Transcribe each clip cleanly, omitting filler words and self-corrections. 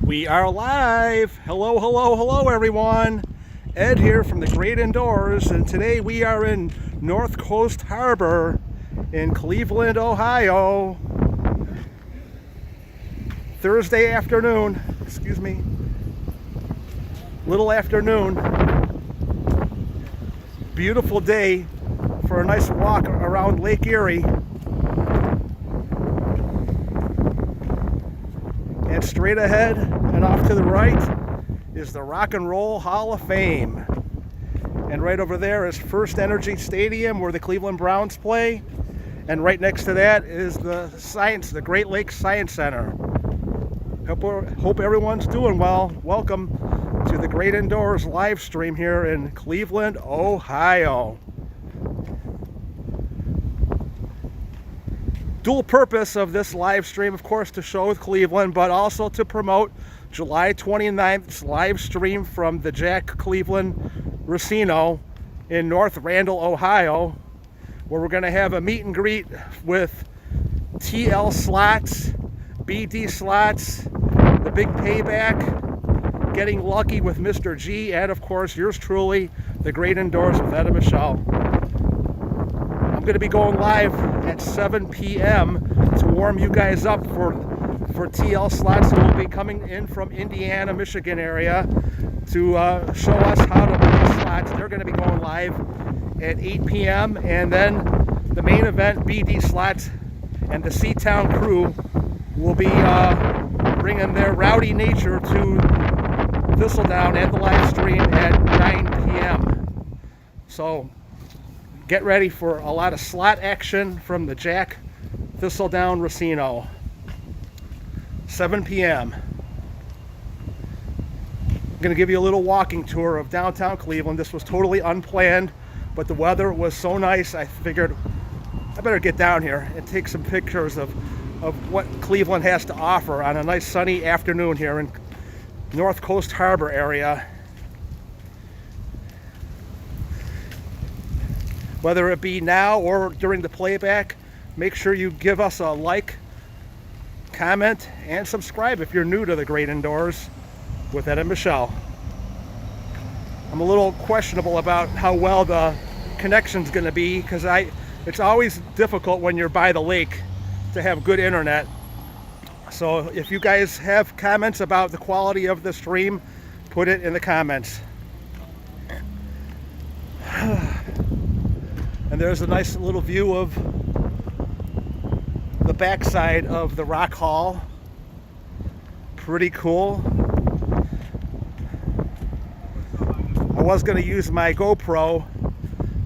We are live. Hello, hello, hello, everyone. Ed here from the Great Indoors, and today we are in North Coast Harbor in Cleveland, Ohio. Thursday afternoon, little afternoon. Beautiful day for a nice walk around Lake Erie. And straight ahead and off to the right is the Rock and Roll Hall of Fame. And right over there is First Energy Stadium where the Cleveland Browns play. And right next to that is the Great Lakes Science Center. Hope everyone's doing well. Welcome to the Great Indoors live stream here in Cleveland, Ohio. Dual purpose of this live stream, of course, to show Cleveland, but also to promote July 29th's live stream from the Jack Cleveland Racino in North Randall, Ohio, where we're going to have a meet and greet with TL Slots, BD Slots, the Big Payback, Getting Lucky with Mr. G, and of course, yours truly, the Great Indoors with Ed and Michelle. I'm going to be going live at 7 p.m. to warm you guys up for TL Slots, who will be coming in from Indiana, Michigan area to show us how to play slots. They're going to be going live at 8 p.m. and then the main event, BD Slots and the Seatown crew will be bringing their rowdy nature to Thistledown and the live stream at 9 p.m. So get ready for a lot of slot action from the Jack Thistledown Racino. 7 p.m. I'm going to give you a little walking tour of downtown Cleveland. This was totally unplanned, but the weather was so nice, I figured I better get down here and take some pictures of what Cleveland has to offer on a nice sunny afternoon here in North Coast Harbor area. Whether it be now or during the playback, make sure you give us a like, comment, and subscribe if you're new to the Great Indoors with Ed and Michelle. I'm a little questionable about how well the connection's going to be because it's always difficult when you're by the lake to have good internet. So if you guys have comments about the quality of the stream, put it in the comments. And there's a nice little view of the backside of the Rock Hall. Pretty cool. I was going to use my GoPro,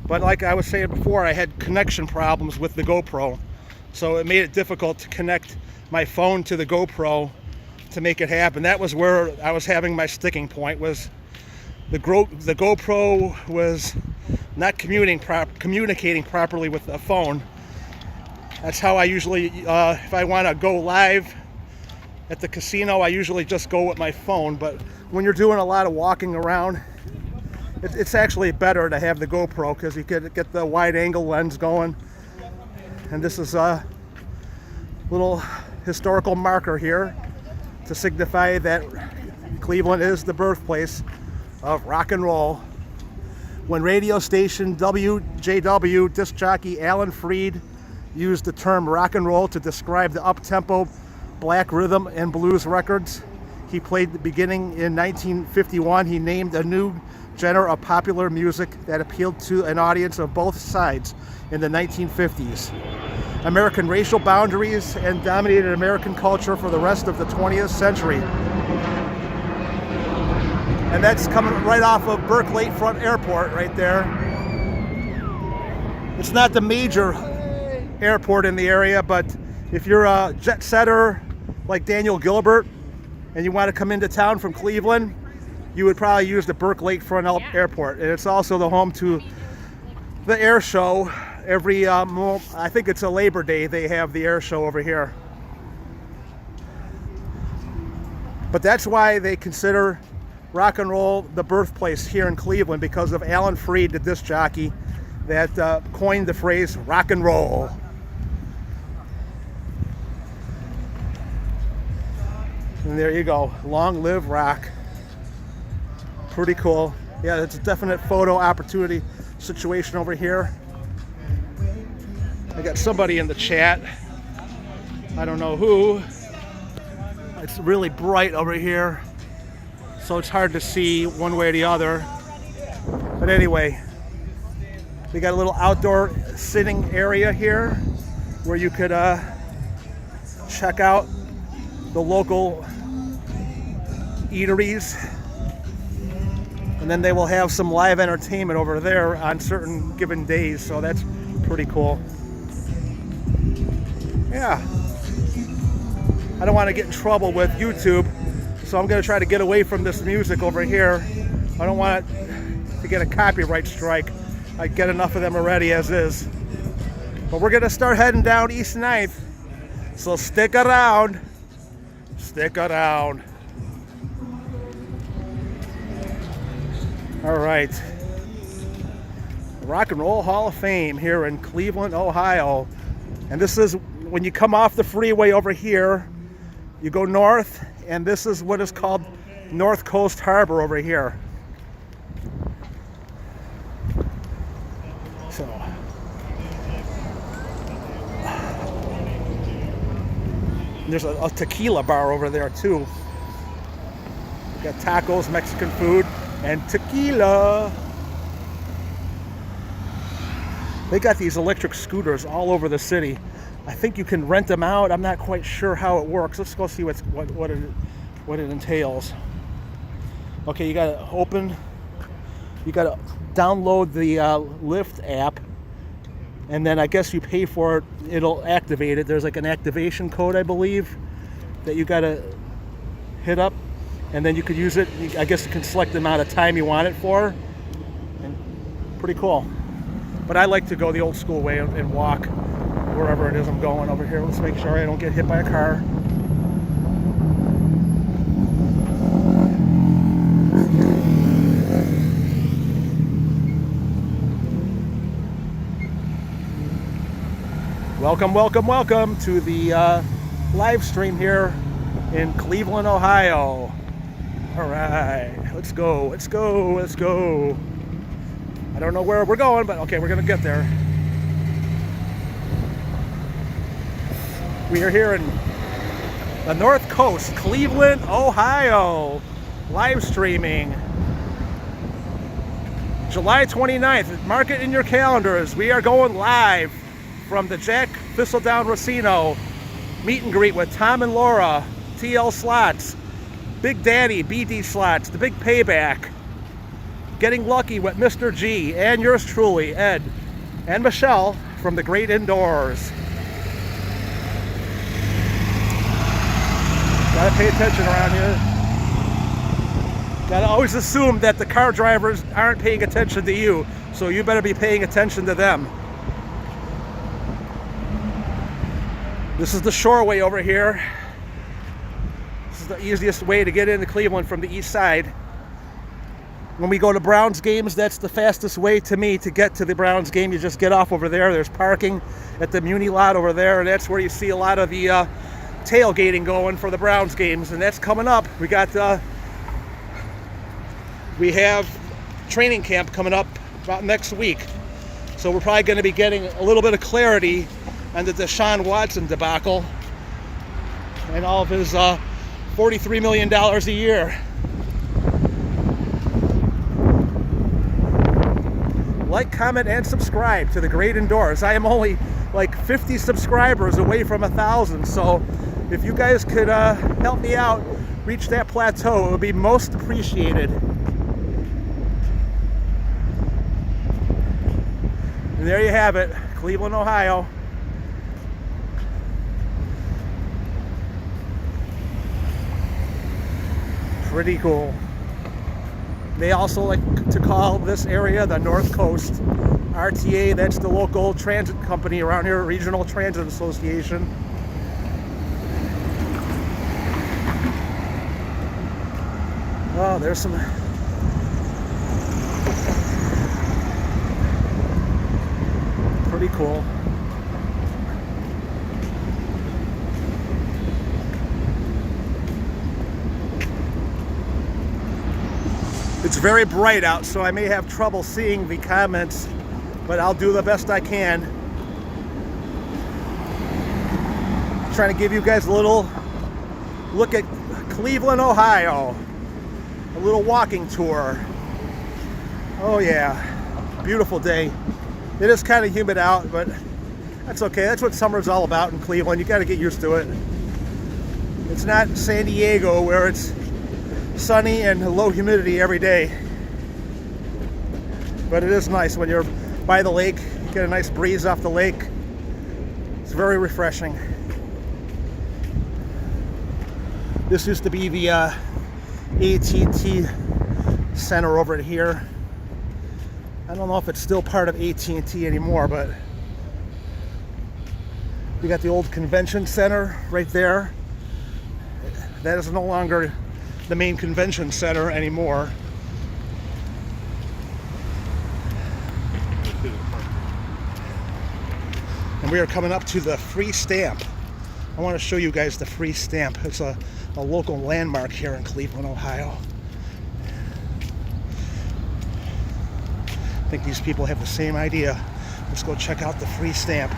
but like I was saying before, I had connection problems with the GoPro. So it made it difficult to connect my phone to the GoPro to make it happen. That was where I was having my sticking point, was the GoPro was not communicating properly with the phone. That's how I usually, if I want to go live at the casino, I usually just go with my phone. But when you're doing a lot of walking around, it's actually better to have the GoPro because you can get the wide angle lens going. And this is a little historical marker here to signify that Cleveland is the birthplace of rock and roll. When radio station WJW disc jockey Alan Freed used the term rock and roll to describe the up-tempo black rhythm and blues records he played beginning in 1951, he named a new genre of popular music that appealed to an audience of both sides in the 1950s. American racial boundaries and dominated American culture for the rest of the 20th century. And that's coming right off of Burke Lakefront Airport right there. It's not the major airport in the area, but if you're a jet setter like Daniel Gilbert and you want to come into town from Cleveland, you would probably use the Burke Lakefront Airport. And it's also the home to the air show. Every, I think it's a Labor Day, they have the air show over here. But that's why they consider rock and roll the birthplace here in Cleveland, because of Alan Freed, the disc jockey that coined the phrase rock and roll. And there you go. Long live rock. Pretty cool. Yeah, it's a definite photo opportunity situation over here. I got somebody in the chat. I don't know who. It's really bright over here, so it's hard to see one way or the other. But anyway, we got a little outdoor sitting area here where you could check out the local eateries. And then they will have some live entertainment over there on certain given days, so that's pretty cool. Yeah. I don't want to get in trouble with YouTube, so I'm going to try to get away from this music over here. I don't want it to get a copyright strike. I get enough of them already as is. But we're going to start heading down East 9th, so stick around. Stick around. All right. Rock and Roll Hall of Fame here in Cleveland, Ohio. And this is when you come off the freeway over here, you go north, and this is what is called North Coast Harbor over here. So, there's a tequila bar over there too. We got tacos, Mexican food, and tequila. They got these electric scooters all over the city. I think you can rent them out. I'm not quite sure how it works. Let's go see what it entails. Okay, you gotta download the Lyft app, and then I guess you pay for it. It'll activate it. There's like an activation code, I believe, that you gotta hit up, and then you could use it. I guess you can select the amount of time you want it for. And pretty cool. But I like to go the old school way and walk wherever it is I'm going over here. Let's make sure I don't get hit by a car. Welcome, welcome, welcome to the live stream here in Cleveland, Ohio. All right, let's go, let's go, let's go. I don't know where we're going, but okay, we're gonna get there. We are here in the North Coast, Cleveland, Ohio, live streaming. July 29th, mark it in your calendars. We are going live from the Jack Thistledown Racino meet and greet with Tom and Laura, TL Slots, Big Daddy, BD Slots, The Big Payback, Getting Lucky with Mr. G, and yours truly, Ed, and Michelle from The Great Indoors. Gotta pay attention around here. Gotta always assume that the car drivers aren't paying attention to you, so you better be paying attention to them. This is the Shoreway over here. This is the easiest way to get into Cleveland from the east side. When we go to Browns games, that's the fastest way to me to get to the Browns game. You just get off over there. There's parking at the Muni lot over there, and that's where you see a lot of the tailgating going for the Browns games, and that's coming up. We have training camp coming up about next week, so we're probably going to be getting a little bit of clarity on the Deshaun Watson debacle and all of his $43 million a year. Like, comment, and subscribe to The Great Indoors. I am only like 50 subscribers away from 1,000, so if you guys could help me out reach that plateau, it would be most appreciated. And there you have it, Cleveland, Ohio. Pretty cool. They also like to call this area the North Coast. RTA, that's the local transit company around here, Regional Transit Association. Oh, there's some pretty cool. It's very bright out, so I may have trouble seeing the comments, but I'll do the best I can. Trying to give you guys a little look at Cleveland, Ohio. A little walking tour. Oh yeah, beautiful day. It is kind of humid out, but that's okay. That's what summer's all about in Cleveland. You got to get used to it. It's not San Diego where it's sunny and low humidity every day. But it is nice when you're by the lake. You get a nice breeze off the lake. It's very refreshing. This used to be the AT&T Center over here. I don't know if it's still part of AT&T anymore, but we got the old convention center right there. That is no longer the main convention center anymore. And we are coming up to the Free Stamp. I want to show you guys the Free Stamp. It's a local landmark here in Cleveland, Ohio. I think these people have the same idea. Let's go check out the Free Stamp.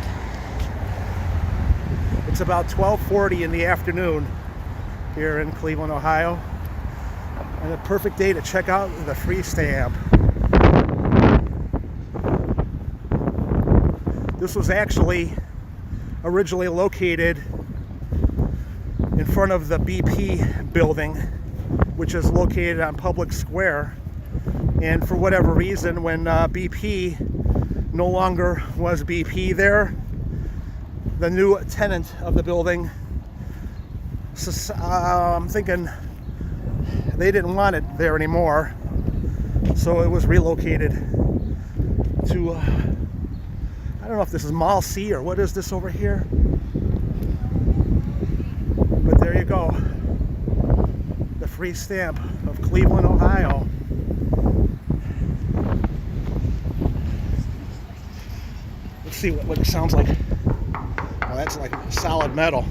It's about 12:40 in the afternoon here in Cleveland, Ohio. And a perfect day to check out the Free Stamp. This was actually originally located in front of the BP building, which is located on Public Square. And for whatever reason, when BP no longer was BP there, the new tenant of the building, I'm thinking they didn't want it there anymore, so it was relocated to, I don't know if this is Mall C or what is this over here, but there you go, the Free Stamp of Cleveland, Ohio. Let's see what it sounds like. Oh, that's like solid metal.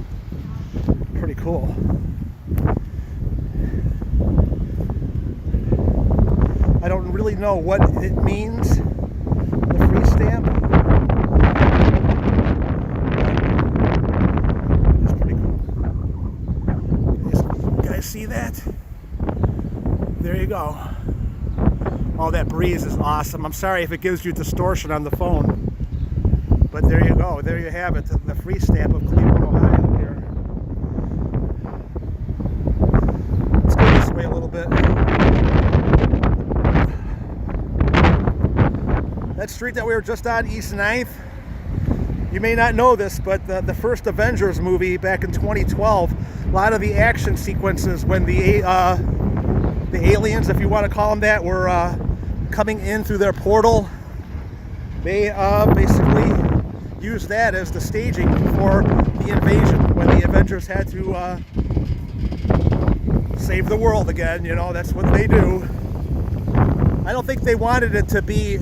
Pretty cool. I don't really know what it means, the Free Stamp. It's pretty cool. You guys see that? There you go. Oh, that breeze is awesome. I'm sorry if it gives you distortion on the phone. But there you go. There you have it. The Free Stamp of Cleveland, Ohio here. Let's go this way a little bit. That street that we were just on, East 9th, you may not know this, but the first Avengers movie back in 2012, a lot of the action sequences when the aliens, if you want to call them that, were coming in through their portal, they basically used that as the staging for the invasion when the Avengers had to save the world again. You know, that's what they do. I don't think they wanted it to be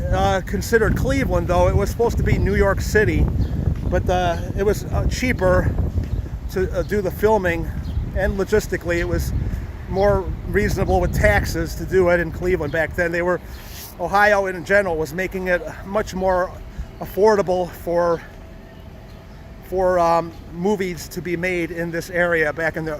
considered Cleveland, though. It was supposed to be New York City, but it was cheaper to do the filming, and logistically it was more reasonable with taxes to do it in Cleveland back then. Ohio in general was making it much more affordable for movies to be made in this area back in the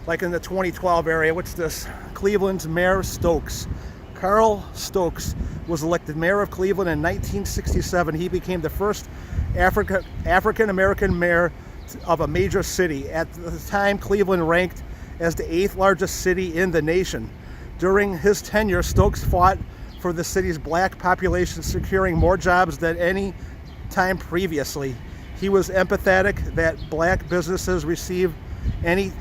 2012 area. What's this? Cleveland's Mayor Stokes. Carl Stokes was elected mayor of Cleveland in 1967. He became the first African-American mayor of a major city. At the time, Cleveland ranked as the 8th largest city in the nation. During his tenure, Stokes fought for the city's black population, securing more jobs than any time previously. He was empathetic that black businesses receive any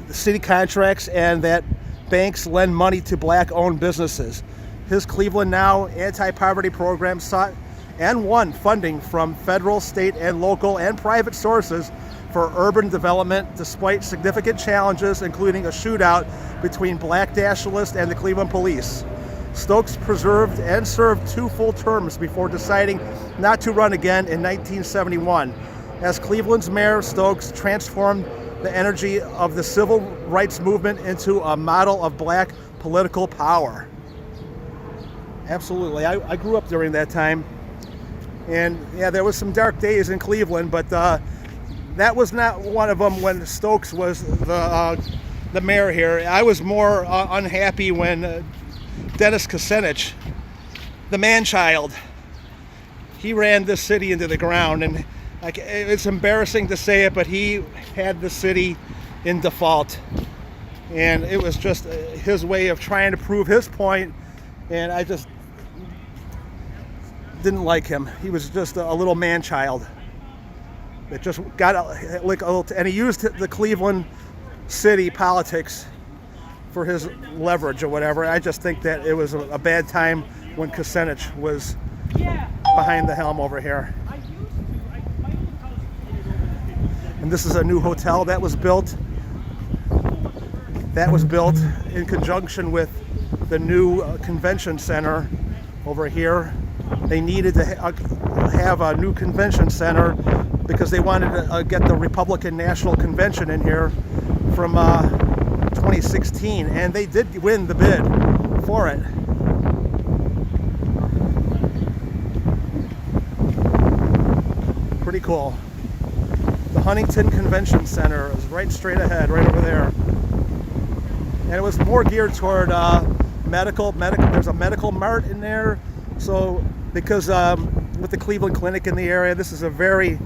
city contracts and that banks lend money to black-owned businesses. His Cleveland Now anti-poverty program sought and won funding from federal, state, and local and private sources for urban development, despite significant challenges, including a shootout between black nationalists and the Cleveland police. Stokes preserved and served 2 full terms before deciding not to run again in 1971. As Cleveland's mayor, Stokes transformed the energy of the civil rights movement into a model of black political power. Absolutely. I grew up during that time. And yeah, there was some dark days in Cleveland, but that was not one of them when Stokes was the mayor here. I was more unhappy when Dennis Kucinich, the man-child, he ran this city into the ground. And it's embarrassing to say it, but he had the city in default. And it was just his way of trying to prove his point, and I just didn't like him. He was just a little man-child that just got like a little, and he used the Cleveland city politics for his leverage or whatever. I just think that it was a bad time when Kucinich was behind the helm over here. And this is a new hotel that was built. That was built in conjunction with the new convention center over here. They needed to have a new convention center because they wanted to get the Republican National Convention in here from 2016, and they did win the bid for it. Pretty cool. The Huntington Convention Center is right straight ahead, right over there. And it was more geared toward medical. There's a medical mart in there. So, because with the Cleveland Clinic in the area, this is a very,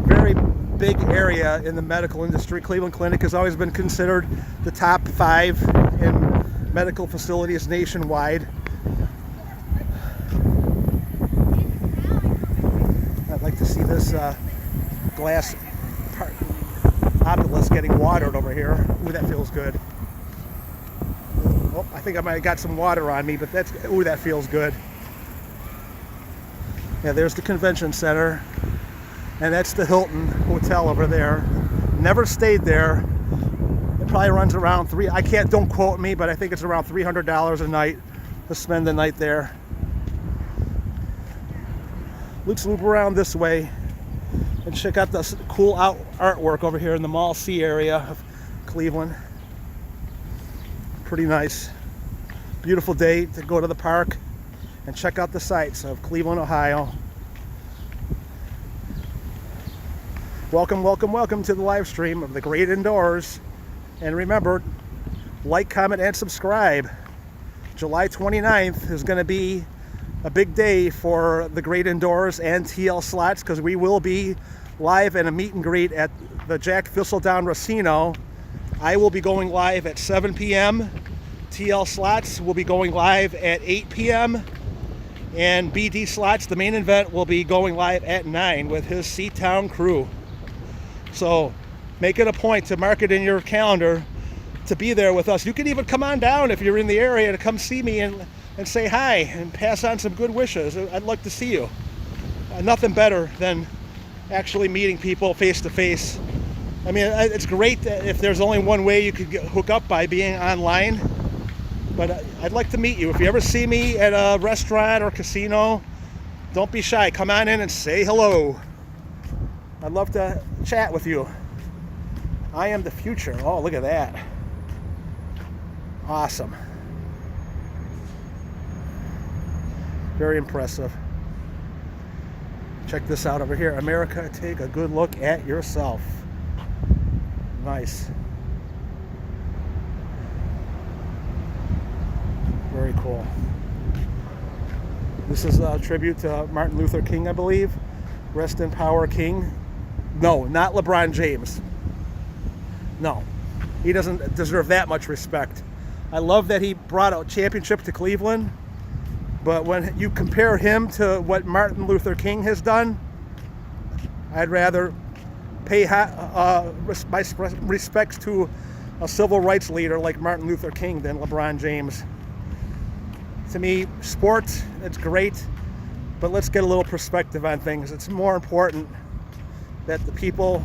very big area in the medical industry. Cleveland Clinic has always been considered the top 5 in medical facilities nationwide. I'd like to see this glass obelisk getting watered over here. Ooh, that feels good. Oh, I think I might have got some water on me, but that feels good. Yeah, there's the convention center, and that's the Hilton Hotel over there. Never stayed there. It probably runs around don't quote me, but I think it's around $300 a night to spend the night there. Let's loop around this way and check out the cool artwork over here in the Mall C area of Cleveland. Pretty nice. Beautiful day to go to the park and check out the sights of Cleveland, Ohio. Welcome, welcome, welcome to the live stream of The Great Indoors. And remember, like, comment, and subscribe. July 29th is going to be a big day for The Great Indoors and TL Slots, because we will be live at a meet and greet at the Jack Thistledown Racino. I will be going live at 7 p.m. TL Slots will be going live at 8 p.m. And BD Slots, the main event, will be going live at 9 with his C-Town crew. So make it a point to mark it in your calendar to be there with us. You can even come on down if you're in the area to come see me and say hi and pass on some good wishes. I'd like to see you. Nothing better than actually meeting people face to face. I mean, it's great that if there's only one way you could hook up by being online, but I'd like to meet you. If you ever see me at a restaurant or casino, don't be shy. Come on in and say hello. I'd love to chat with you. I am the future. Oh, look at that. Awesome. Very impressive. Check this out over here. America, take a good look at yourself. Nice. Very cool. This is a tribute to Martin Luther King, I believe. Rest in power, King. No, not LeBron James. No, he doesn't deserve that much respect. I love that he brought a championship to Cleveland, but when you compare him to what Martin Luther King has done, I'd rather pay my respects to a civil rights leader like Martin Luther King than LeBron James. To me, sports, it's great, but let's get a little perspective on things. It's more important that the people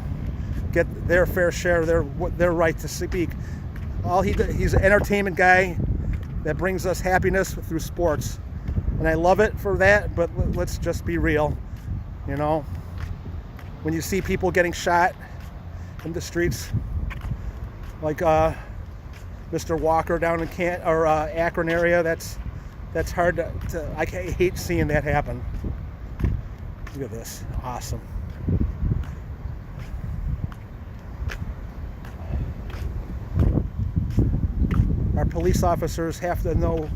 get their fair share, their right to speak. He's an entertainment guy that brings us happiness through sports, and I love it for that. But let's just be real, you know. When you see people getting shot in the streets, like Mr. Walker down in Akron area, that's that's hard I hate seeing that happen. Look at this, awesome. Our police officers have to know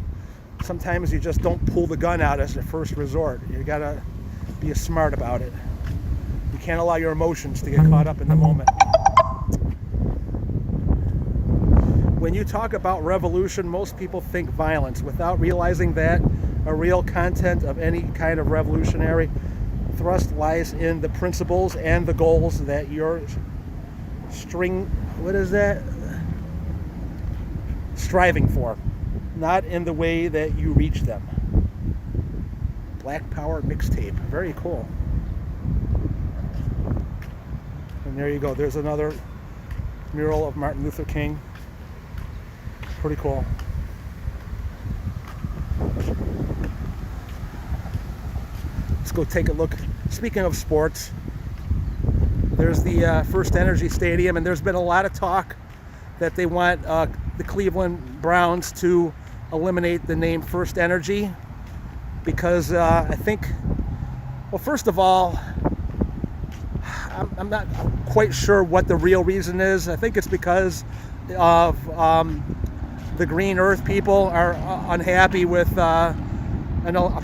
sometimes you just don't pull the gun out as a first resort. You gotta be smart about it. You can't allow your emotions to get caught up in the moment. When you talk about revolution, most people think violence without realizing that a real content of any kind of revolutionary thrust lies in the principles and the goals that you're striving for, not in the way that you reach them. Black Power mixtape, very cool. And there you go, there's another mural of Martin Luther King. Pretty cool. Let's go take a look. Speaking of sports, there's the First Energy Stadium, and there's been a lot of talk that they want the Cleveland Browns to eliminate the name First Energy because I think, well, first of all, I'm not quite sure what the real reason is. I think it's because of the Green Earth people are unhappy with a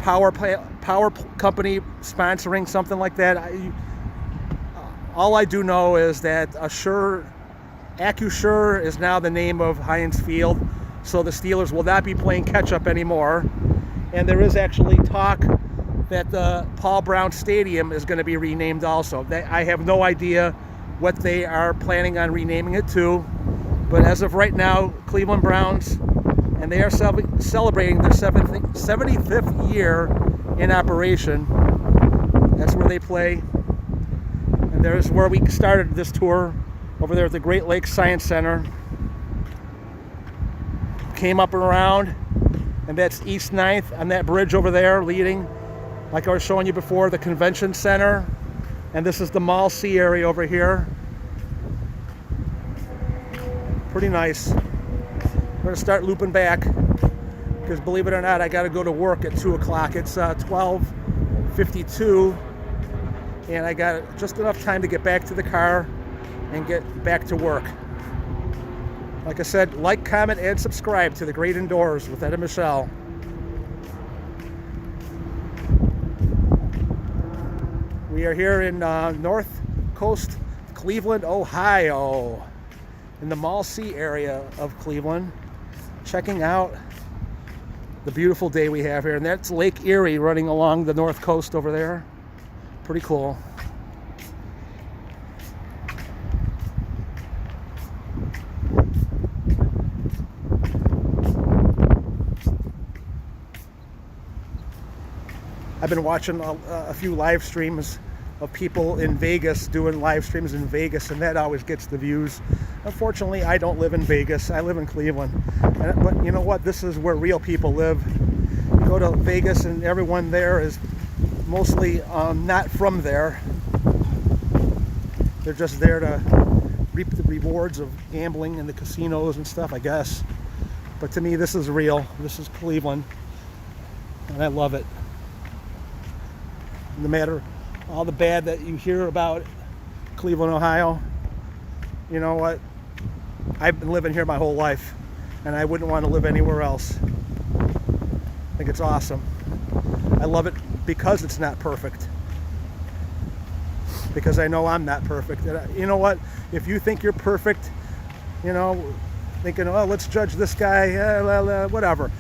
power company sponsoring something like that. All I do know is that AccuSure is now the name of Heinz Field, so the Steelers will not be playing catch-up anymore. And there is actually talk that the Paul Brown Stadium is going to be renamed also. I have no idea what they are planning on renaming it to, but as of right now, Cleveland Browns, and they are celebrating their 75th year in operation. That's where they play. And there's where we started this tour, over there at the Great Lakes Science Center. Came up and around, and that's East 9th on that bridge over there leading, like I was showing you before, the convention center. And this is the Mall C area over here. Pretty nice. We're gonna start looping back because, believe it or not, I gotta go to work at 2 o'clock. It's 12:52, and I got just enough time to get back to the car and get back to work. Like I said, like, comment, and subscribe to The Great Indoors with Ed and Michelle. We are here in North Coast, Cleveland, Ohio, in the Mall C area of Cleveland, checking out the beautiful day we have here. And that's Lake Erie running along the North Coast over there. Pretty cool. I've been watching a few live streams of people in Vegas doing live streams in Vegas, and that always gets the views. Unfortunately, I don't live in Vegas. I live in Cleveland. But you know what? This is where real people live. You go to Vegas, and everyone there is mostly not from there. They're just there to reap the rewards of gambling in the casinos and stuff, I guess. But to me, this is real. This is Cleveland, and I love it. No matter all the bad that you hear about Cleveland, Ohio, you know what? I've been living here my whole life, and I wouldn't want to live anywhere else. I think it's awesome. I love it because it's not perfect. Because I know I'm not perfect. And you know what? If you think you're perfect, you know, thinking, oh, let's judge this guy, whatever.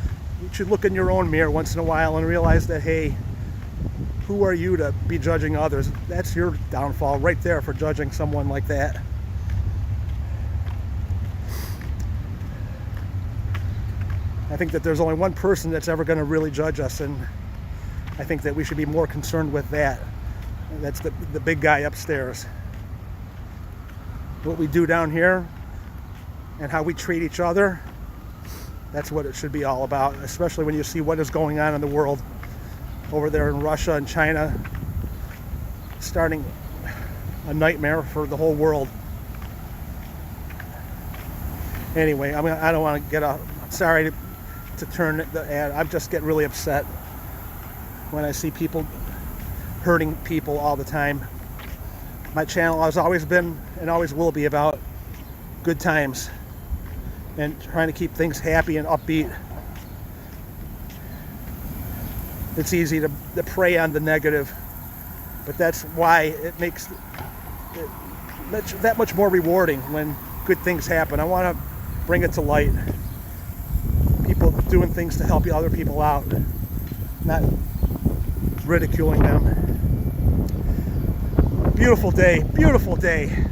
You should look in your own mirror once in a while and realize that, hey, who are you to be judging others? That's your downfall right there for judging someone like that. I think that there's only one person that's ever going to really judge us, and I think that we should be more concerned with that. That's the big guy upstairs. What we do down here and how we treat each other, that's what it should be all about, especially when you see what is going on in the world over there in Russia and China, starting a nightmare for the whole world. Anyway, I don't want to get off. Sorry to turn the ad. I just get really upset when I see people hurting people all the time. My channel has always been and always will be about good times and trying to keep things happy and upbeat. It's easy to prey on the negative, but that's why it makes it that much more rewarding when good things happen. I want to bring it to light. People doing things to help other people out, not ridiculing them. Beautiful day, beautiful day.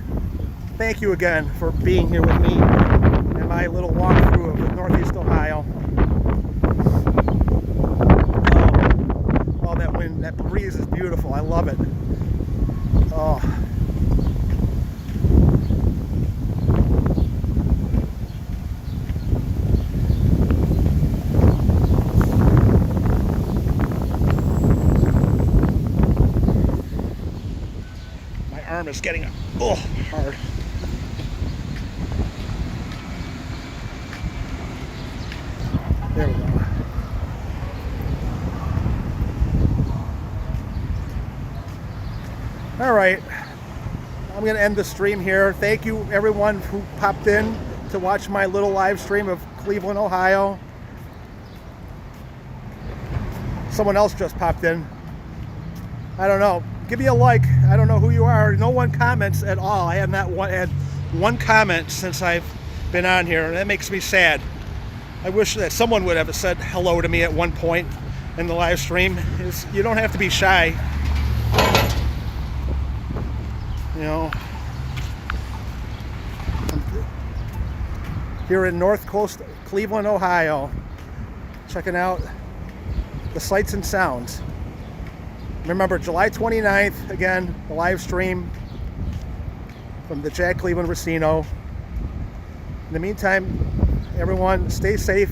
Thank you again for being here with me and my little walkthrough of Northeast Ohio. Oh, that wind, that breeze is beautiful. I love it. Oh. My arm is getting hard. There we go. All right, I'm going to end the stream here. Thank you everyone who popped in to watch my little live stream of Cleveland, Ohio. Someone else just popped in. I don't know. Give me a like. I don't know who you are. No one comments at all. I have not had one comment since I've been on here, and that makes me sad. I wish that someone would have said hello to me at one point in the live stream. You don't have to be shy. You know, here in North Coast Cleveland, Ohio, checking out the sights and sounds. Remember, July 29th, again, the live stream from the Jack Cleveland Racino. In the meantime, everyone stay safe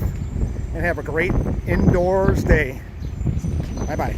and have a great indoors day. Bye-bye.